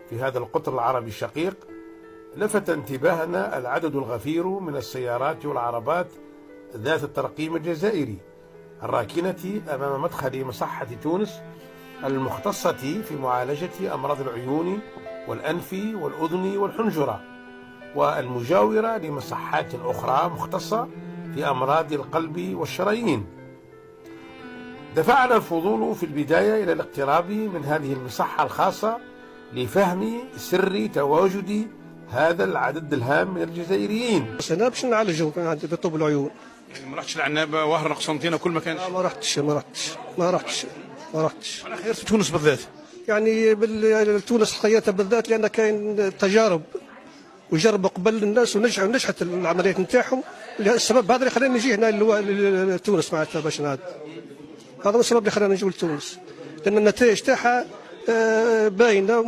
في هذا القطر العربي الشقيق، لفت انتباهنا العدد الغفير من السيارات والعربات ذات الترقيم الجزائري الراكنة أمام مدخل مصحة تونس المختصة في معالجة أمراض العيون والأنف والأذن والحنجرة، والمجاورة لمصحات أخرى مختصة في أمراض القلب والشرايين. دفعنا الفضول في البداية إلى الاقتراب من هذه المصحة الخاصة لفهم سر تواجد هذا العدد الهام من الجزائريين. بس أنا باش نعالجهم عندي بطب العيون. يعني ما رحتش العنابة وهران قسنطينة كل مكان؟ ما رحتش. على خير في تونس بالذات؟ يعني تونس حقيقة بالذات لأن كاين تجارب وجربوا قبل الناس ونجحت العمليات نتاعهم. السبب هذا اللي خلاني نجي هنا لتونس معناتها باش نعاد. هذا هو السبب اللي خلاني نجي لتونس، لأن النتائج تاعها باينة.